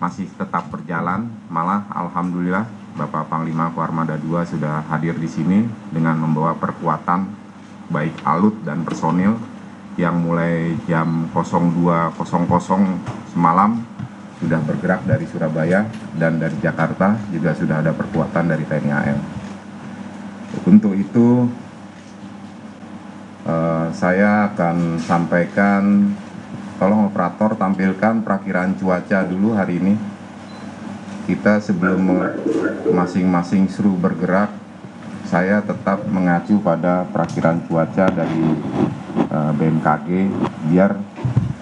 masih tetap berjalan. Malah alhamdulillah Bapak Panglima Koarmada II sudah hadir di sini dengan membawa perkuatan baik alut dan personil yang mulai jam 02.00 semalam sudah bergerak dari Surabaya, dan dari Jakarta juga sudah ada perkuatan dari TNI AL. Untuk itu saya akan sampaikan, tolong operator tampilkan perakiraan cuaca dulu hari ini. Kita sebelum masing-masing seru bergerak, saya tetap mengacu pada perakiraan cuaca dari BMKG biar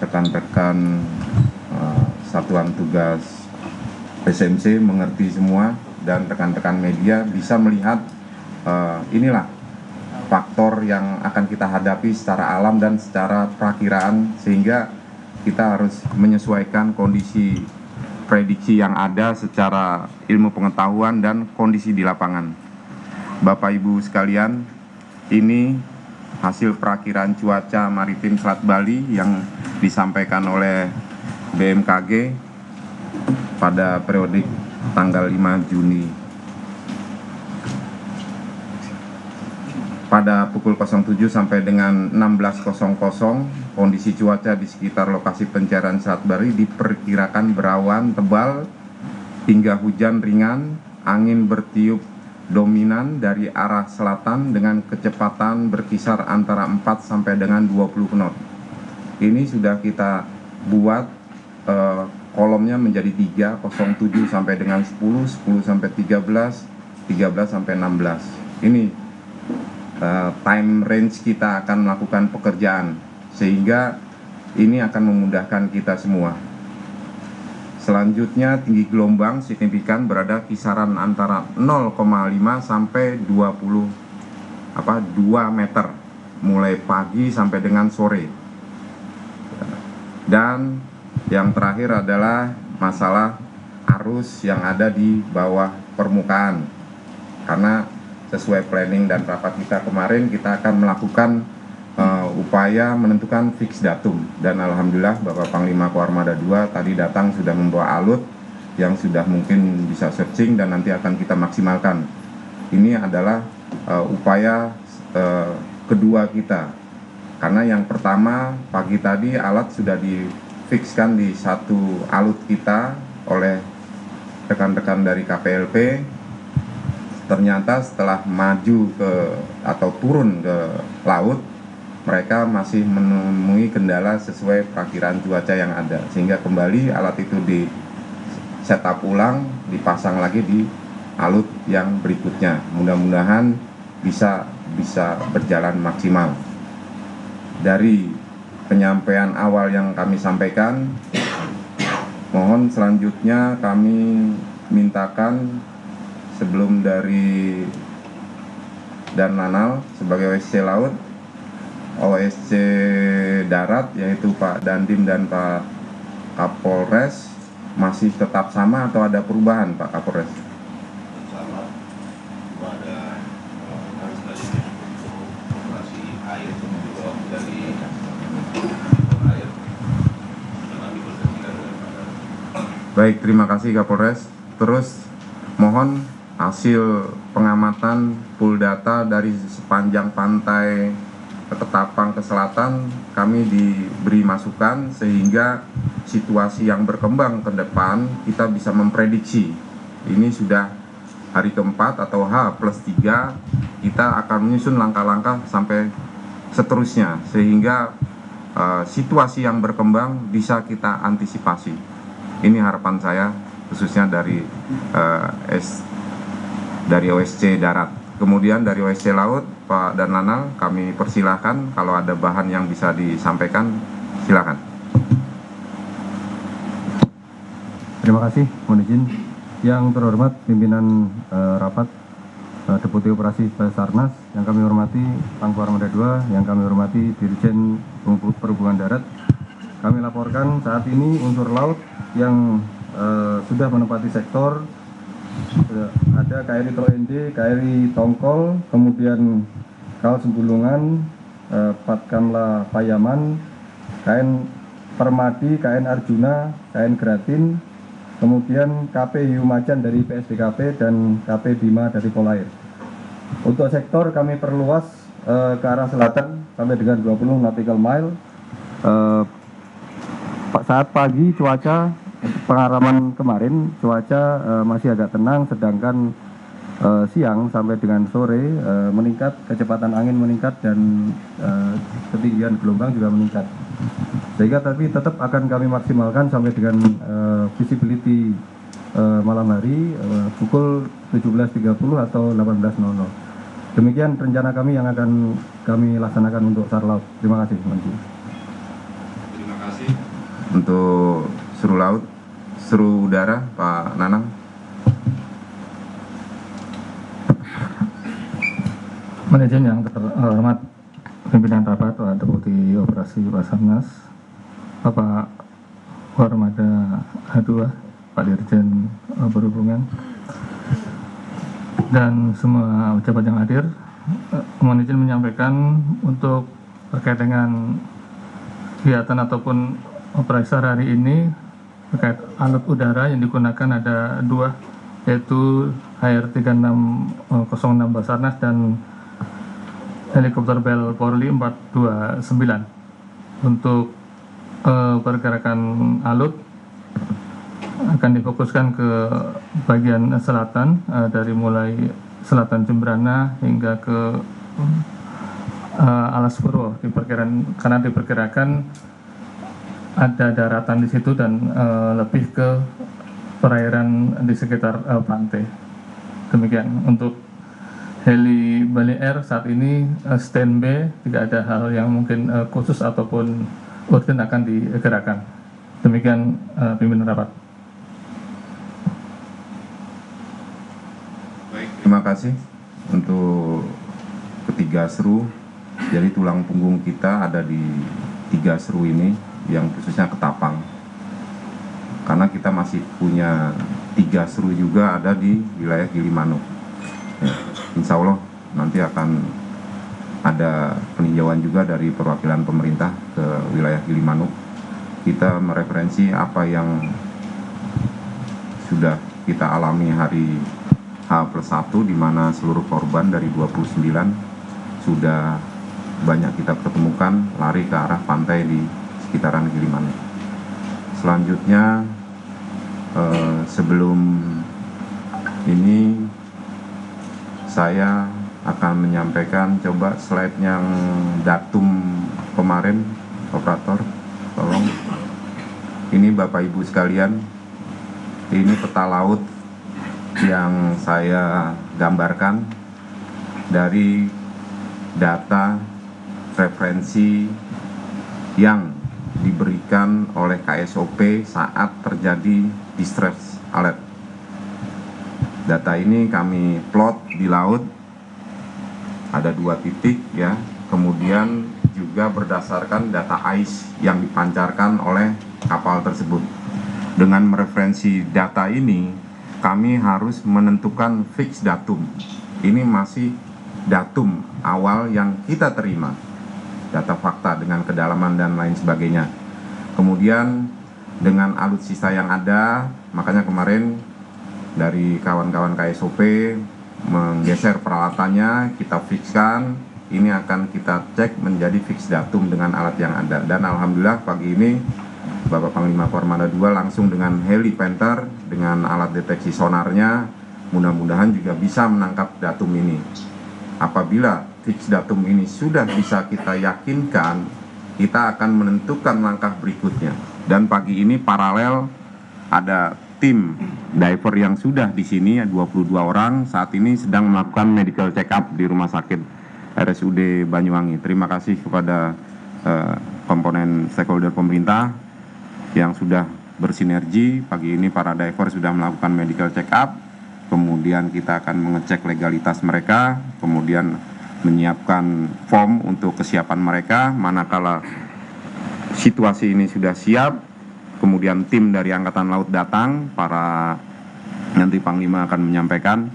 rekan-rekan Satuan Tugas SMC mengerti semua, dan rekan-rekan media bisa melihat inilah faktor yang akan kita hadapi secara alam dan secara perakiraan, sehingga kita harus menyesuaikan kondisi prediksi yang ada secara ilmu pengetahuan dan kondisi di lapangan. Bapak Ibu sekalian, ini hasil perakiraan cuaca maritim Selat Bali yang disampaikan oleh BMKG pada periodik tanggal 5 Juni. Pada pukul 07 sampai dengan 16.00, kondisi cuaca di sekitar lokasi pencarian Selat Bali diperkirakan berawan tebal hingga hujan ringan, angin bertiup dominan dari arah selatan dengan kecepatan berkisar antara 4 sampai dengan 20 knot. Ini sudah kita buat kolomnya menjadi 3, 07 sampai dengan 10, 10 sampai 13, 13 sampai 16. Ini time range kita akan melakukan pekerjaan, sehingga ini akan memudahkan kita semua. Selanjutnya, tinggi gelombang signifikan berada kisaran antara 0,5 sampai 2 meter mulai pagi sampai dengan sore. Dan yang terakhir adalah masalah arus yang ada di bawah permukaan, karena sesuai planning dan rapat kita kemarin, kita akan melakukan upaya menentukan fix datum, dan alhamdulillah Bapak Panglima Koarmada II tadi datang sudah membawa alut yang sudah mungkin bisa searching dan nanti akan kita maksimalkan. Ini adalah upaya kedua kita, karena yang pertama pagi tadi alat sudah difikskan di satu alut kita oleh rekan-rekan dari KPLP. Ternyata setelah maju ke atau turun ke laut, mereka masih menemui kendala sesuai perakiraan cuaca yang ada, sehingga kembali alat itu di setup ulang, dipasang lagi di alut yang berikutnya. Mudah-mudahan bisa berjalan maksimal. Dari penyampaian awal yang kami sampaikan, mohon selanjutnya kami mintakan sebelum dari Dan Lanal sebagai OSC Laut, OSC Darat yaitu Pak Dandim dan Pak Kapolres masih tetap sama atau ada perubahan Pak Kapolres? Sama, ada harus operasi air dari air. Baik, terima kasih Kapolres. Terus mohon hasil pengamatan pool data dari sepanjang pantai Ketapang ke selatan kami diberi masukan, sehingga situasi yang berkembang ke depan kita bisa memprediksi. Ini sudah hari keempat atau H+3, kita akan menyusun langkah-langkah sampai seterusnya, sehingga situasi yang berkembang bisa kita antisipasi. Ini harapan saya khususnya dari OSC Darat. Kemudian dari OSC Laut, Pak Dan Lanal, kami persilahkan kalau ada bahan yang bisa disampaikan, silakan. Terima kasih, mohon izin. Yang terhormat pimpinan rapat Deputi Operasi Basarnas, yang kami hormati Pangku Armada II, yang kami hormati Dirjen Perhubungan Darat. Kami laporkan saat ini unsur laut yang sudah menempati sektor ada KRI Troende, KRI Tongkol, kemudian KAL Sembulungan, Patkamla Payaman, KN Permadi, KN Arjuna, KN Gratin, kemudian KP Hiu Macan dari PSDKP, dan KP Bima dari Polair. Untuk sektor kami perluas ke arah selatan sampai dengan 20 nautical mile. Saat pagi cuaca, pengalaman kemarin cuaca masih agak tenang, sedangkan siang sampai dengan sore meningkat, kecepatan angin meningkat, dan ketinggian gelombang juga meningkat. Sehingga tapi tetap akan kami maksimalkan sampai dengan visibility malam hari pukul 17.30 atau 18.00. Demikian rencana kami yang akan kami laksanakan untuk SAR laut. Terima kasih, Menteri. Terima kasih. Untuk seru laut, seru udara, Pak Nanang. Manajemen yang terhormat, pimpinan rapat, Pak Deputi Operasi Basarnas, Bapak Warmada H2, Pak Dirjen Perhubungan, dan semua pejabat yang hadir, mohon izin menyampaikan untuk terkait dengan kegiatan ataupun operasi hari ini terkait alat udara yang digunakan ada dua, yaitu HR-3606 Basarnas dan helikopter Bell Porli 429. Untuk pergerakan alut akan difokuskan ke bagian selatan, dari mulai selatan Jembrana hingga ke Alas Purwo, karena diperkirakan ada daratan di situ dan lebih ke perairan di sekitar pantai. Demikian untuk heli Bali Air saat ini standby, tidak ada hal yang mungkin khusus ataupun urgent akan digerakkan. Demikian pimpinan rapat. Terima kasih untuk ketiga seru. Jadi tulang punggung kita ada di 3 seru ini, yang khususnya Ketapang. Karena kita masih punya 3 seru juga ada di wilayah Gilimanuk. Ya, insya Allah nanti akan ada peninjauan juga dari perwakilan pemerintah ke wilayah Gilimanuk. Kita mereferensi apa yang sudah kita alami hari H+1, di mana seluruh korban dari 29 sudah banyak kita ketemukan lari ke arah pantai di sekitaran Gilimanuk. Selanjutnya sebelum ini saya akan menyampaikan, coba slide yang datum kemarin, operator tolong. Ini Bapak Ibu sekalian, ini peta laut yang saya gambarkan dari data referensi yang diberikan oleh KSOP saat terjadi distress alert. Data ini kami plot di laut, ada 2 titik ya, kemudian juga berdasarkan data ice yang dipancarkan oleh kapal tersebut. Dengan mereferensi data ini, kami harus menentukan fix datum. Ini masih datum awal yang kita terima, data fakta dengan kedalaman dan lain sebagainya. Kemudian dengan alutsista yang ada, makanya kemarin dari kawan-kawan KSOP menggeser peralatannya, kita fixkan, ini akan kita cek menjadi fix datum dengan alat yang ada. Dan alhamdulillah pagi ini Bapak Panglima Kormada II langsung dengan heli Panther dengan alat deteksi sonarnya, mudah-mudahan juga bisa menangkap datum ini. Apabila fix datum ini sudah bisa kita yakinkan, kita akan menentukan langkah berikutnya. Dan pagi ini paralel ada tim diver yang sudah di sini, 22 orang saat ini sedang melakukan medical check up di Rumah Sakit RSUD Banyuwangi. Terima kasih kepada komponen stakeholder pemerintah yang sudah bersinergi. Pagi ini para diver sudah melakukan medical check up, kemudian kita akan mengecek legalitas mereka, kemudian menyiapkan form untuk kesiapan mereka. Manakala situasi ini sudah siap, kemudian tim dari Angkatan Laut datang, nanti Panglima akan menyampaikan,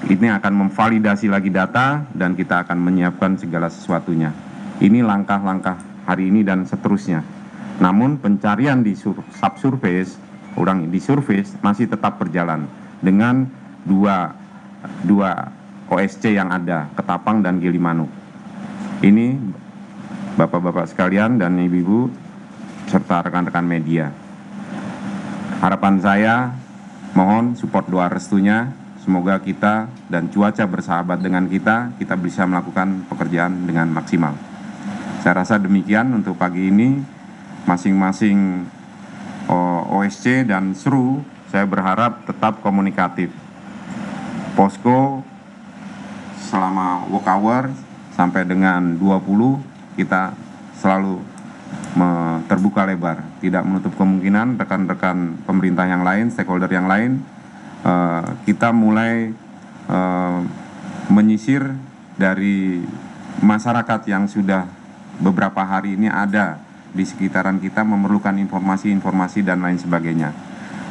ini akan memvalidasi lagi data dan kita akan menyiapkan segala sesuatunya. Ini langkah-langkah hari ini dan seterusnya. Namun pencarian di subsurface ulang di surface masih tetap berjalan dengan dua OSC yang ada, Ketapang dan Gilimanuk. Ini Bapak-bapak sekalian dan Ibu-ibu serta rekan-rekan media. Harapan saya, mohon support doa restunya, semoga kita dan cuaca bersahabat dengan kita bisa melakukan pekerjaan dengan maksimal. Saya rasa demikian untuk pagi ini, masing-masing OSC dan SRU, saya berharap tetap komunikatif. Posko selama work hour sampai dengan 20 kita selalu terbuka lebar, tidak menutup kemungkinan rekan-rekan pemerintah yang lain, stakeholder yang lain, kita mulai menyisir dari masyarakat yang sudah beberapa hari ini ada di sekitaran kita, memerlukan informasi-informasi dan lain sebagainya.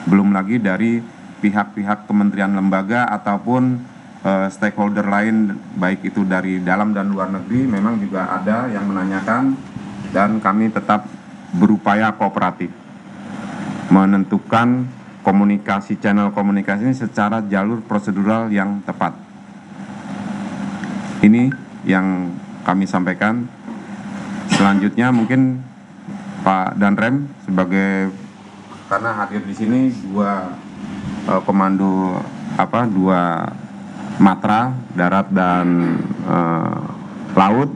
Belum lagi dari pihak-pihak kementerian lembaga ataupun stakeholder lain, baik itu dari dalam dan luar negeri, memang juga ada yang menanyakan, dan kami tetap berupaya kooperatif menentukan channel komunikasi ini secara jalur prosedural yang tepat. Ini yang kami sampaikan. Selanjutnya mungkin Pak Danrem sebagai, karena hadir di sini dua matra darat dan laut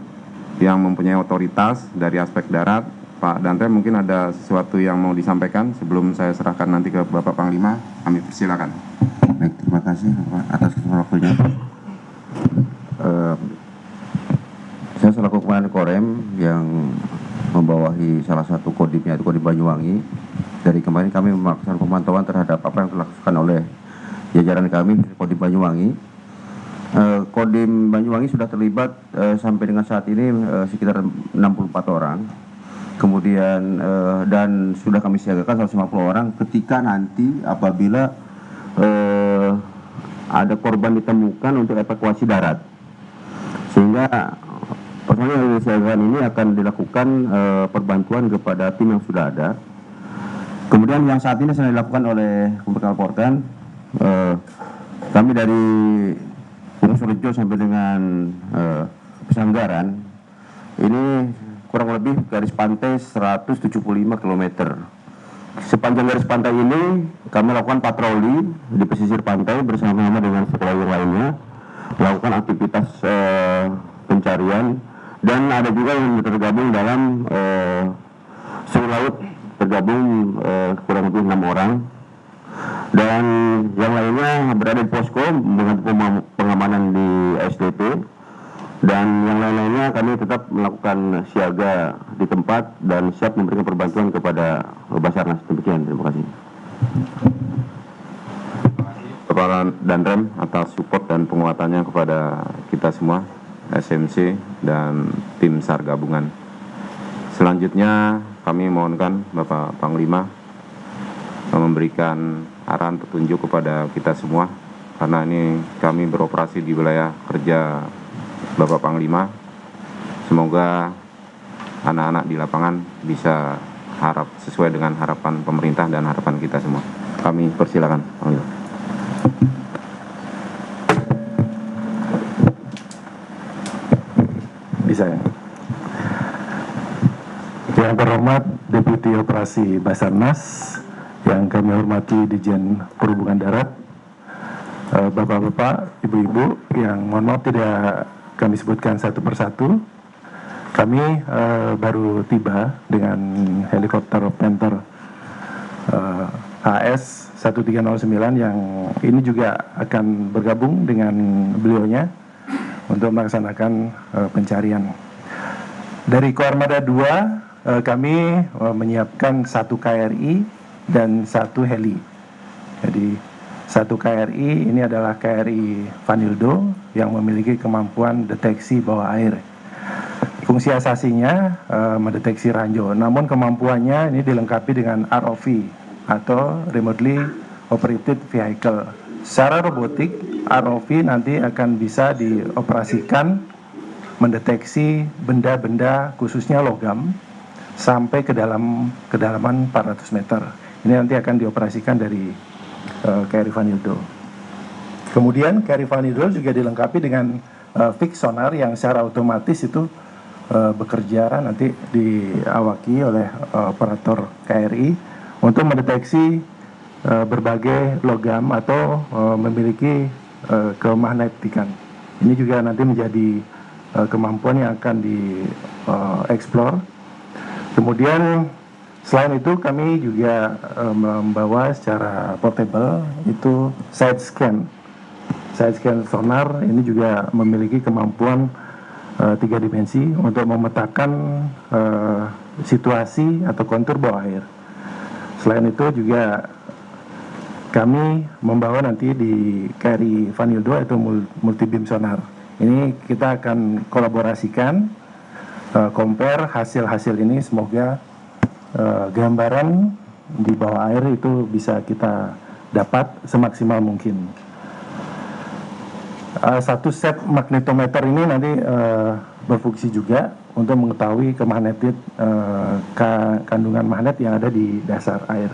yang mempunyai otoritas dari aspek darat. Pak Danrem mungkin ada sesuatu yang mau disampaikan sebelum saya serahkan nanti ke Bapak Panglima. Kami persilakan. Baik, terima kasih Pak atas waktunya. Saya selaku Komandan Korem yang membawahi salah satu kodimnya, itu Kodim Banyuwangi. Dari kemarin kami melakukan pemantauan terhadap apa yang dilakukan oleh jajaran kami di Kodim Banyuwangi. Kodim Banyuwangi sudah terlibat sampai dengan saat ini sekitar 64 orang. Kemudian dan sudah kami siagakan 150 orang ketika nanti apabila ada korban ditemukan untuk evakuasi darat. Sehingga personil yang disiagakan ini akan dilakukan perbantuan kepada tim yang sudah ada. Kemudian yang saat ini sedang dilakukan oleh Kompol Porkan, kami dari Surejo sampai dengan Pesanggaran ini kurang lebih garis pantai 175 km. Sepanjang garis pantai ini kami lakukan patroli di pesisir pantai bersama-sama dengan stakeholder lainnya, melakukan aktivitas pencarian, dan ada juga yang tergabung dalam seru laut, tergabung kurang lebih 6 orang, dan yang lainnya berada di posko dengan pengamanan di SDP, dan yang lain-lainnya kami tetap melakukan siaga di tempat dan siap memberikan perbantuan kepada Basarnas. Demikian, terima kasih. Kepala Danrem atas support dan penguatannya kepada kita semua, SMC dan tim SAR gabungan. Selanjutnya kami mohonkan Bapak Panglima memberikan arahan petunjuk kepada kita semua, karena ini kami beroperasi di wilayah kerja Bapak Panglima. Semoga anak-anak di lapangan bisa sesuai dengan harapan pemerintah dan harapan kita semua. Kami persilakan, Panglima. Bisa ya? Yang terhormat Deputi Operasi Basarnas, yang kami hormati Dijen Perhubungan Darat, Bapak-bapak, Ibu-ibu, yang mohon maaf tidak kami sebutkan satu persatu. Kami baru tiba dengan helikopter Panther HS 1309 yang ini juga akan bergabung dengan beliaunya untuk melaksanakan pencarian. Dari Koarmada 2 kami menyiapkan 1 KRI dan 1 heli. Jadi 1 KRI ini adalah KRI Vanildo yang memiliki kemampuan deteksi bawah air. Fungsi asasinya mendeteksi ranjau, namun kemampuannya ini dilengkapi dengan ROV atau Remotely Operated Vehicle. Secara robotik, ROV nanti akan bisa dioperasikan mendeteksi benda-benda khususnya logam sampai ke kedalaman 400 meter. Ini nanti akan dioperasikan dari KRI Vanildo. Kemudian KRI Vanildo juga dilengkapi dengan fixed sonar yang secara otomatis itu bekerja nanti diawaki oleh operator KRI untuk mendeteksi berbagai logam atau memiliki kemagnetikan. Ini juga nanti menjadi kemampuan yang akan dieksplor. Kemudian selain itu kami juga membawa secara portable itu side scan sonar. Ini juga memiliki kemampuan 3 dimensi untuk memetakan situasi atau kontur bawah air. Selain itu juga kami membawa nanti di KRI Vanildo itu multi beam sonar. Ini kita akan kolaborasikan, compare hasil-hasil ini, semoga gambaran di bawah air itu bisa kita dapat semaksimal mungkin. Satu set magnetometer ini nanti berfungsi juga untuk mengetahui kandungan magnet yang ada di dasar air.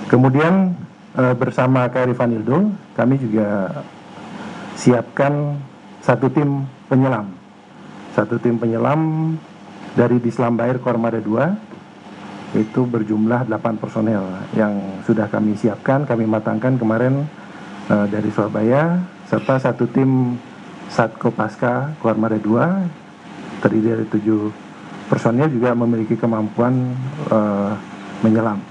Kemudian bersama KRI Vanildo kami juga siapkan satu tim penyelam dari Dislambair Kormada 2, itu berjumlah 8 personel yang sudah kami siapkan, kami matangkan kemarin dari Surabaya, serta satu tim Satko Pasca Kormada 2 terdiri dari 7 personel juga memiliki kemampuan menyelam.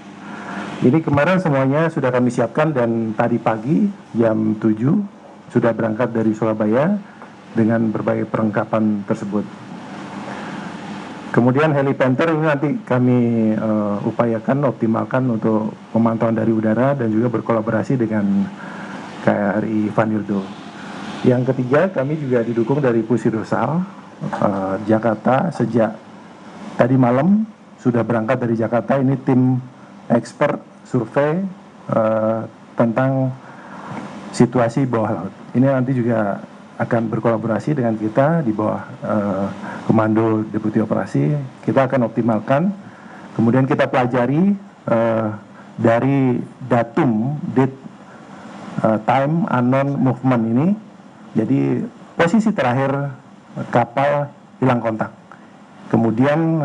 Ini kemarin semuanya sudah kami siapkan dan tadi pagi jam 7 sudah berangkat dari Surabaya dengan berbagai perlengkapan tersebut. Kemudian Helipenter ini nanti kami upayakan optimalkan untuk pemantauan dari udara dan juga berkolaborasi dengan KRI Vanildo. Yang ketiga, kami juga didukung dari Pusidrosal Jakarta. Sejak tadi malam sudah berangkat dari Jakarta, ini tim expert survei tentang situasi bawah laut. Ini nanti juga akan berkolaborasi dengan kita di bawah Komando Deputi Operasi. Kita akan optimalkan, kemudian kita pelajari dari datum, date, time unknown movement ini. Jadi posisi terakhir kapal hilang kontak. Kemudian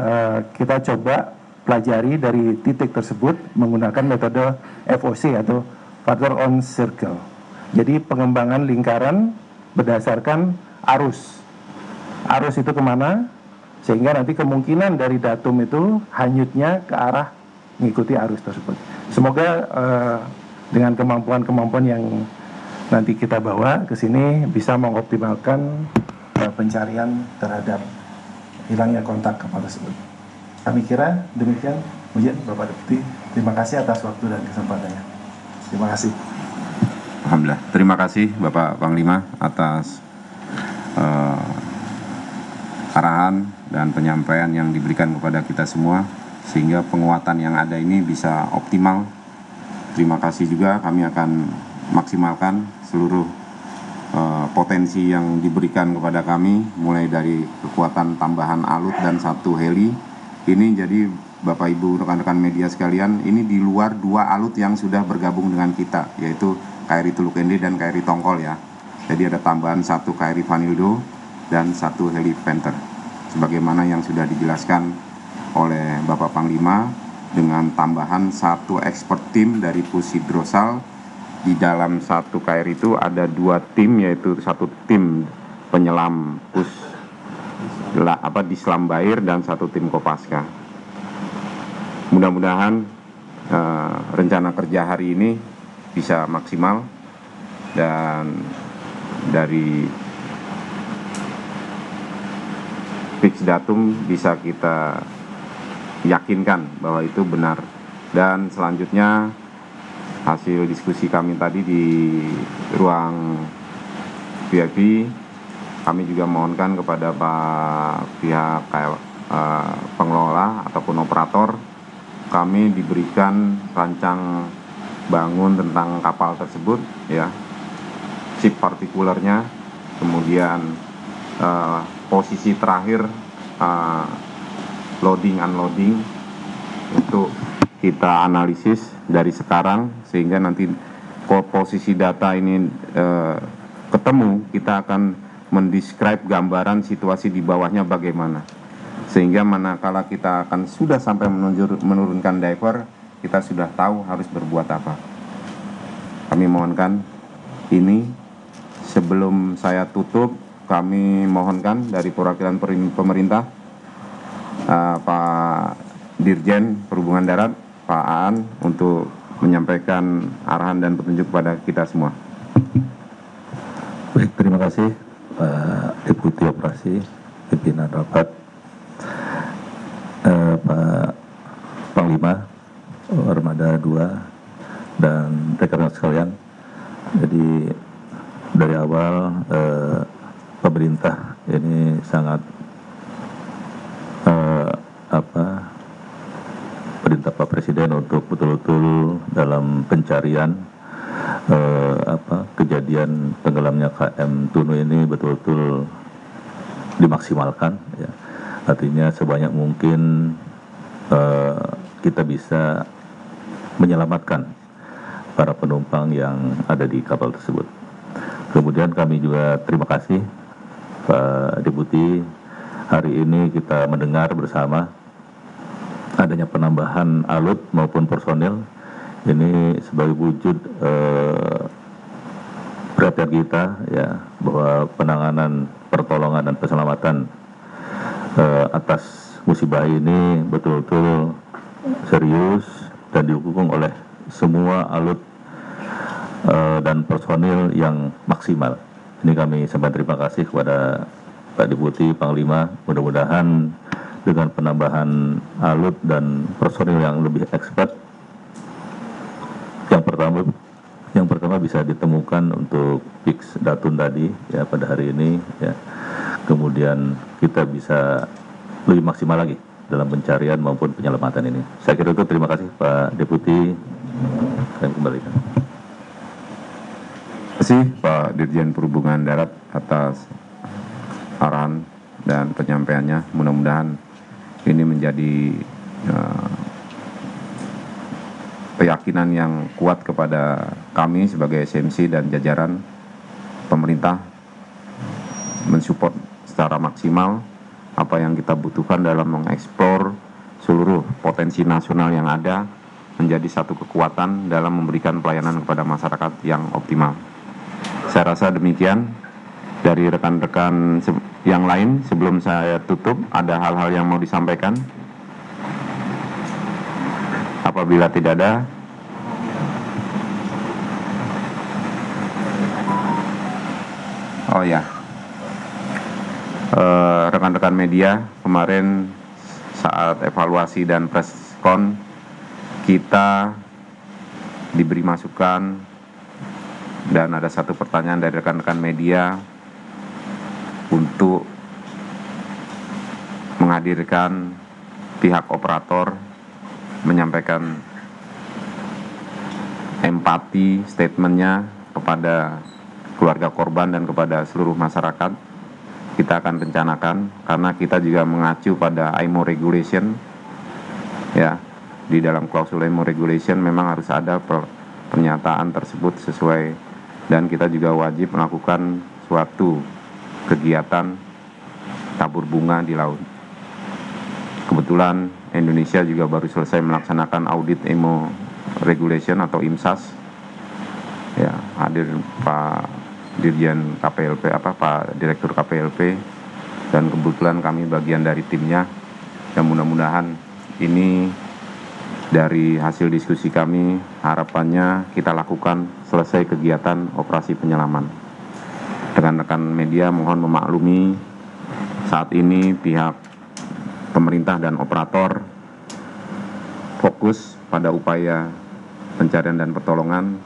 kita coba pelajari dari titik tersebut menggunakan metode FOC atau Factor on Circle. Jadi pengembangan lingkaran berdasarkan arus. Arus itu kemana? Sehingga nanti kemungkinan dari datum itu hanyutnya ke arah mengikuti arus tersebut. Semoga dengan kemampuan-kemampuan yang nanti kita bawa ke sini bisa mengoptimalkan pencarian terhadap hilangnya kontak kapal tersebut. Kami kira demikian. Mungkin Bapak Deputi, terima kasih atas waktu dan kesempatannya. Terima kasih. Alhamdulillah. Terima kasih Bapak Panglima atas arahan dan penyampaian yang diberikan kepada kita semua sehingga penguatan yang ada ini bisa optimal. Terima kasih juga, kami akan maksimalkan seluruh potensi yang diberikan kepada kami, mulai dari kekuatan tambahan alut dan 1 heli. Ini jadi Bapak Ibu rekan-rekan media sekalian, ini di luar 2 alut yang sudah bergabung dengan kita, yaitu KRI Teluk Ende dan KRI Tongkol ya. Jadi ada tambahan 1 KRI Vanildo dan 1 Helipenter. Sebagaimana yang sudah dijelaskan oleh Bapak Panglima, dengan tambahan 1 expert team dari Pusidrosal. Di dalam 1 KRI itu ada 2 tim, yaitu 1 tim penyelam Dislambair dan 1 tim Kopaska. Mudah-mudahan rencana kerja hari ini bisa maksimal dan dari fix datum bisa kita yakinkan bahwa itu benar. Dan selanjutnya hasil diskusi kami tadi di ruang VIP, kami juga mohonkan kepada pihak pengelola ataupun operator, kami diberikan rancang bangun tentang kapal tersebut ya, ship partikulernya, kemudian posisi terakhir loading unloading, untuk kita analisis dari sekarang, sehingga nanti posisi data ini ketemu, kita akan mendescribe gambaran situasi di bawahnya bagaimana, sehingga manakala kita akan sudah sampai menurunkan diver, kita sudah tahu harus berbuat apa. Kami mohonkan ini, sebelum saya tutup, kami mohonkan dari perwakilan pemerintah, Pak Dirjen Perhubungan Darat, Pak Aan, untuk menyampaikan arahan dan petunjuk kepada kita semua. Baik, terima kasih Pak Deputi Operasi, pimpinan rapat, Pak Panglima, Armada 2, dan rekan-rekan sekalian. Jadi dari awal pemerintah ini sangat perintah Pak Presiden untuk betul-betul dalam pencarian kejadian tenggelamnya KM Tunu ini betul-betul dimaksimalkan, ya. Artinya sebanyak mungkin kita bisa menyelamatkan para penumpang yang ada di kapal tersebut. Kemudian kami juga terima kasih Pak Deputi, hari ini kita mendengar bersama adanya penambahan alut maupun personil. Ini sebagai wujud perhatian kita, ya, bahwa penanganan, pertolongan dan keselamatan atas musibah ini betul-betul serius dan didukung oleh semua alut dan personil yang maksimal. Ini kami sampaikan terima kasih kepada Pak Deputi, Panglima. Mudah-mudahan dengan penambahan alut dan personil yang lebih expert, yang pertama bisa ditemukan untuk fix datun tadi, ya, pada hari ini, ya. Kemudian kita bisa lebih maksimal lagi dalam pencarian maupun penyelamatan ini. Saya kira itu. Terima kasih Pak Deputi. Saya kembalikan. Terima kasih Pak Dirjen Perhubungan Darat atas arahan dan penyampaiannya. Mudah-mudahan ini menjadi keyakinan yang kuat kepada kami sebagai SMC dan jajaran pemerintah mensupport secara maksimal apa yang kita butuhkan dalam mengeksplor seluruh potensi nasional yang ada menjadi satu kekuatan dalam memberikan pelayanan kepada masyarakat yang optimal. Saya rasa demikian. Dari rekan-rekan yang lain, sebelum saya tutup, ada hal-hal yang mau disampaikan? Apabila tidak ada, oh ya, rekan-rekan media, kemarin saat evaluasi dan preskon kita diberi masukan dan ada satu pertanyaan dari rekan-rekan media untuk menghadirkan pihak operator menyampaikan empati statementnya kepada keluarga korban dan kepada seluruh masyarakat. Kita akan rencanakan karena kita juga mengacu pada IMO regulation, ya. Di dalam klausul IMO regulation memang harus ada pernyataan tersebut sesuai, dan kita juga wajib melakukan suatu kegiatan tabur bunga di laut. Kebetulan Indonesia juga baru selesai melaksanakan audit IMO regulation atau IMSAS, ya, hadir Pak Dirjen KPLP, Pak Direktur KPLP, dan kebetulan kami bagian dari timnya. Dan mudah-mudahan ini dari hasil diskusi kami, harapannya kita lakukan selesai kegiatan operasi penyelaman. Rekan-rekan media mohon memaklumi, saat ini pihak pemerintah dan operator fokus pada upaya pencarian dan pertolongan,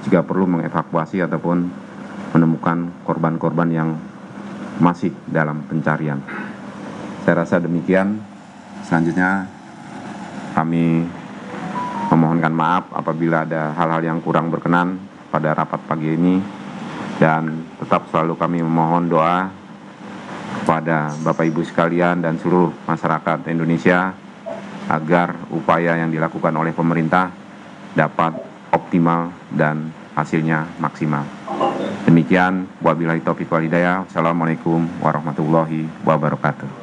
jika perlu mengevakuasi ataupun menemukan korban-korban yang masih dalam pencarian. Saya rasa demikian. Selanjutnya kami memohonkan maaf apabila ada hal-hal yang kurang berkenan pada rapat pagi ini, dan tetap selalu kami memohon doa kepada Bapak Ibu sekalian dan seluruh masyarakat Indonesia agar upaya yang dilakukan oleh pemerintah dapat optimal dan hasilnya maksimal. Demikian, wabillahi taufiq wal hidayah. Wassalamualaikum warahmatullahi wabarakatuh.